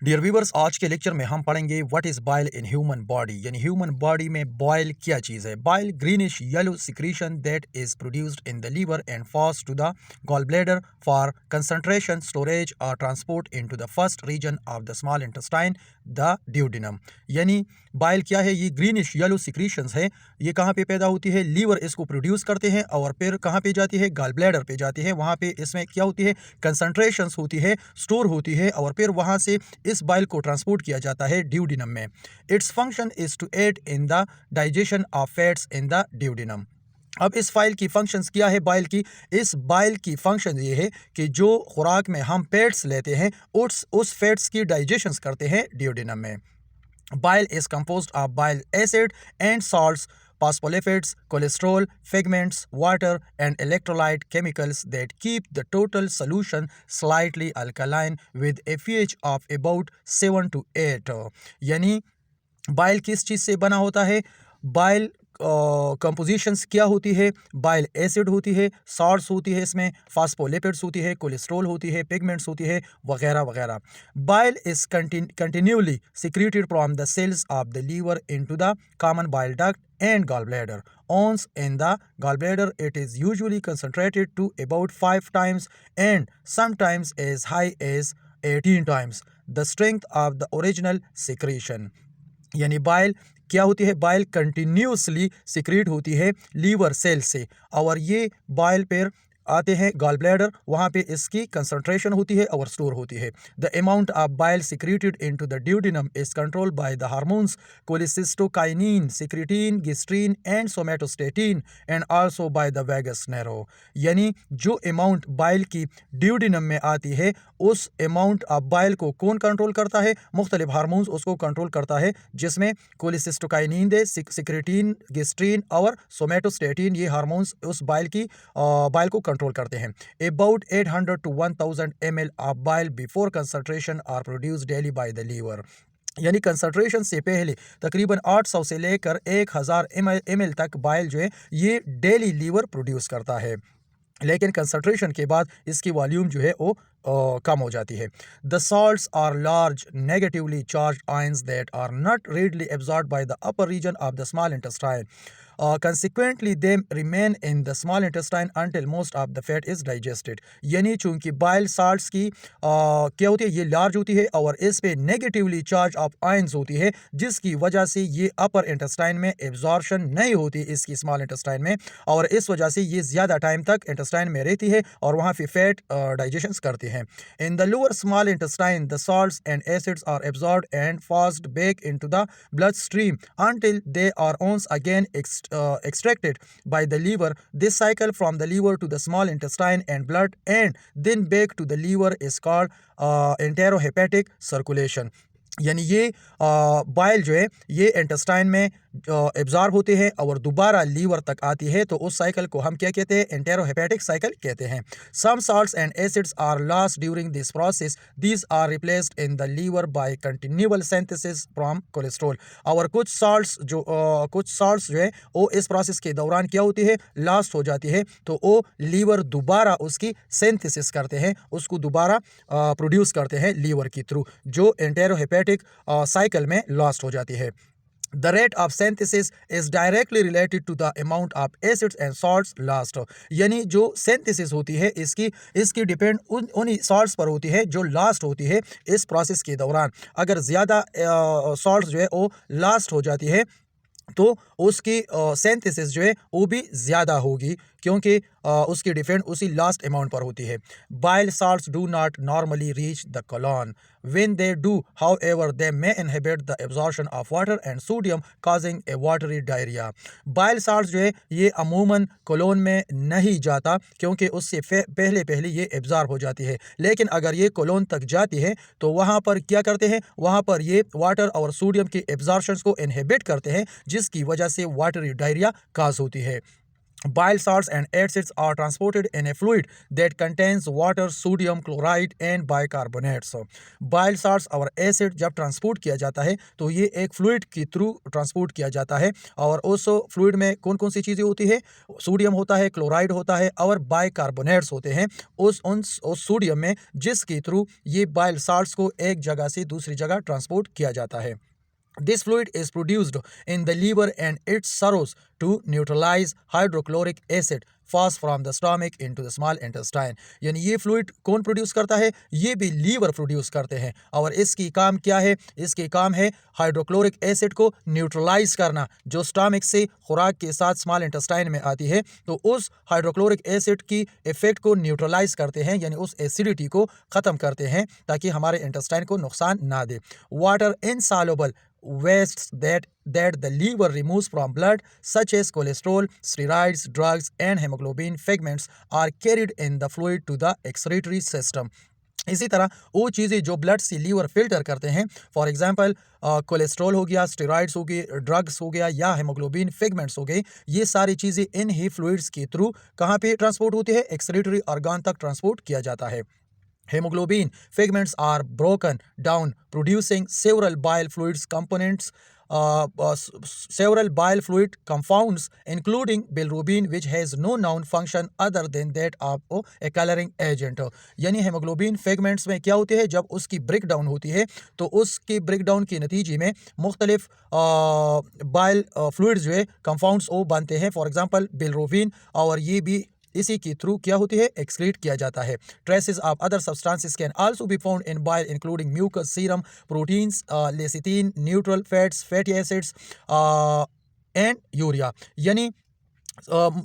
Dear viewers, आज के lecture में हम पढ़ेंगे what is bile in human body, यानी ह्यूमन बॉडी में बाइल क्या चीज़ है। Bile greenish yellow secretion that is produced in the liver and pass to the gall bladder for concentration, storage और transport into the first region of the small intestine, the duodenum. यानी bile क्या है? ये greenish yellow secretions है। ये कहाँ पे पैदा होती है? लीवर इसको प्रोड्यूस करते हैं और फिर कहाँ पे जाती है? गॉल ब्लैडर पे जाती है। वहाँ पे इसमें क्या होती है? कंसंट्रेशंस होती है, स्टोर होती है और फिर वहाँ से इस बाइल को ट्रांसपोर्ट किया जाता है ड्यूडेनम में। Its function is to aid in the digestion of fats in the duodenum. अब इस फाइल की फंक्शंस क्या है बाइल की? इस बाइल की फंक्शन ये है कि जो खुराक में हम फैट्स लेते हैं उस फैट्स की डाइजेशंस करते हैं ड्यूडेनम में। Bile is composed of bile acid and salts, phospholipids, cholesterol, pigments, water, and electrolyte chemicals that keep the total solution slightly alkaline with a pH of about 7 to 8। यानी bile किस चीज़ से बना होता है? Bile compositions क्या होती है? Bile acid होती है, सॉल्ट्स होती है, इसमें फास्फोलिपिड्स होती है, कोलेस्ट्रॉल होती है, पिगमेंट्स होती है, वगैरह वगैरह। Bile is continuously secreted from the cells of the liver into the common bile duct and gallbladder. Once in the gallbladder, it is usually concentrated to about 5 times and sometimes as high as 18 times the strength of the original secretion। यानी bile क्या होती है? Bile continuously secrete होती है liver cell से और ये bile पर आते हैं गॉल ब्लैडर, वहाँ पे इसकी कंसंट्रेशन होती है और स्टोर होती है। The amount of bile secreted into the duodenum is controlled by the hormones cholecystokinin, secretin, gastrin and somatostatin and also by the vagus nerve. यानी जो अमाउंट बाइल की ड्यूडेनम में आती है उस अमाउंट ऑफ बाइल को कौन कंट्रोल करता है? मुख्तलिफ हार्मोन्स उसको कंट्रोल करता है, जिसमें कोलिसिस्टोकाइनिन दे, सिक्रेटिन, गिस्ट्रीन और सोमेटोस्टेटिन, ये हार्मोन्स उस बाइल को कंट्रोल करते हैं। About 800 to 1000 ml of bile before concentration are produce daily by the liver. यानी कंसंट्रेशन से पहले तकरीबन 800 से लेकर 1000 ml तक बाइल जो है ये डेली लीवर प्रोड्यूस करता है, लेकिन कंसंट्रेशन के बाद इसकी वॉल्यूम जो है वो कम हो जाती है। The salts are large negatively charged ions that are not readily absorbed by the upper region of the small intestine. Consequently, they remain in the small intestine until most of the fat is digested। यानी चूंकि bile salts की क्या होती है? ये large होती है और इस पे नेगेटिवली चार्ज ऑफ आयंस होती है, जिसकी वजह से ये अपर इंटेस्टाइन में एब्जॉर्प्शन नहीं होती इसकी स्मॉल इंटेस्टाइन में, और इस वजह से ये ज़्यादा टाइम तक इंटेस्टाइन में रहती है और वहाँ पे फैट डाइजेशन करती है। In the lower small intestine the salts and acids are absorbed and fast back into the blood stream until they are once again extracted by the liver. This cycle from the liver to the small intestine and blood and then back to the liver is called enterohepatic circulation। यानी ये bile जो है ये intestine में absorb होते हैं और दोबारा लीवर तक आती है, तो उस साइकिल को हम क्या कहते हैं? एंटेरोहेपेटिक साइकिल कहते हैं। Some salts and acids are lost during this process, these are replaced in the liver by continual synthesis from cholesterol. और कुछ सॉल्ट्स जो है वो इस प्रोसेस के दौरान क्या होती है? लॉस्ट हो जाती है, तो वो लीवर दोबारा उसकी सिंथेसिस करते हैं, उसको दोबारा प्रोड्यूस करते हैं लीवर के थ्रू, जो एंटेरोहेपेटिक साइकिल में लॉस्ट हो जाती है। The rate of synthesis is directly related to the amount of acids and salts lost। यानी जो सिंथेसिस होती है इसकी डिपेंड उन सॉल्ट्स पर होती है जो लास्ट होती है इस प्रोसेस के दौरान। अगर ज़्यादा सॉल्ट्स जो है वो लास्ट हो जाती है तो उसकी सिंथेसिस जो है वो भी ज़्यादा होगी, क्योंकि उसकी डिपेंड उसी लास्ट अमाउंट पर होती है। Bile salts do not normally reach the colon. When they do however they may inhibit the absorption of water and sodium causing A watery diarrhoea. Bile salts जो है ये अमूमन कोलोन में नहीं जाता, क्योंकि उससे पहले ये एब्जॉर्ब हो जाती है, लेकिन अगर ये कोलोन तक जाती है तो वहाँ पर क्या करते हैं? वहाँ पर ये वाटर और सोडियम के एब्जॉर्प्शन को इनहिबिट करते हैं, जिसकी वजह से वाटरी डायरिया काज होती है। Bile salts and acids are transported in a fluid that contains water, sodium chloride and bicarbonates. Bile salts और एसिड जब ट्रांसपोर्ट किया जाता है तो ये एक फ्लूइड के थ्रू ट्रांसपोर्ट किया जाता है और उस फ्लूइड में कौन कौन सी चीज़ें होती है, सोडियम होता है, क्लोराइड होता है और बाइकार्बोनेट्स होते हैं उस सोडियम में, जिसके थ्रू ये बाइल साल्ट्स को एक जगह से दूसरी जगह ट्रांसपोर्ट किया जाता है. This fluid is produced in the liver and it serves to neutralize hydrochloric acid pass from the stomach into the small intestine. यानी ये फ्लूइड कौन प्रोड्यूस करता है, ये भी लीवर प्रोड्यूस करते हैं और इसकी काम क्या है, इसके काम है हाइड्रोक्लोरिक एसिड को न्यूट्रलाइज करना जो स्टमक से खुराक के साथ स्मॉल इंटेस्टाइन में आती है. तो उस हाइड्रोक्लोरिक एसिड की इफेक्ट को न्यूट्रलाइज करते हैं यानी उस एसिडिटी को ख़त्म करते हैं ताकि हमारे इंटेस्टाइन को नुकसान ना दे. Water insoluble wastes that the liver removes from blood, such as cholesterol, steroids, drugs, and hemoglobin fragments, are carried in the fluid to the excretory system. इसी तरह वो चीज़ें जो ब्लड से लीवर फिल्टर करते हैं, फॉर एग्जांपल कोलेस्ट्रॉल हो गया, स्टेरॉइड्स हो गए, ड्रग्स हो गया या हेमोग्लोबिन फिगमेंट्स हो गए, ये सारी चीज़ें इन ही फ्लूइड्स के थ्रू कहाँ पे ट्रांसपोर्ट होती है, एक्सक्रीटरी ऑर्गन तक ट्रांसपोर्ट किया जाता है. Hemoglobin fragments are broken down, producing several bile fluids components, several bile fluid compounds, including bilirubin, which has no known function other than that of a coloring agent. यानी haemoglobin fragments में क्या होती है, जब उसकी ब्रेक डाउन होती है तो उसके ब्रेक डाउन के नतीजे में मुख्तलिफ बाइल फ्लूइड्स जो है कंपाउंड्स वो बनते हैं, फॉर एग्जांपल बिलिरुबिन, और ये भी इसी के थ्रू क्या होती है, एक्सक्रीट किया जाता है. Traces of other substances can also be found in bile including mucus, serum, proteins, lecithin, neutral fats, fatty acids and urea. यानी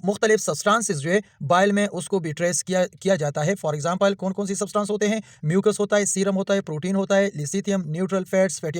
मुख्तलिफ सब्सटेंसेस जो है बाइल में उसको भी ट्रेस किया जाता है. फॉर एग्जांपल कौन कौन सी सब्सटेंस होते हैं, म्यूकस होता है, सीरम होता है, प्रोटीन होता है, लिसिथियम, न्यूट्रल फैट्स, फैटी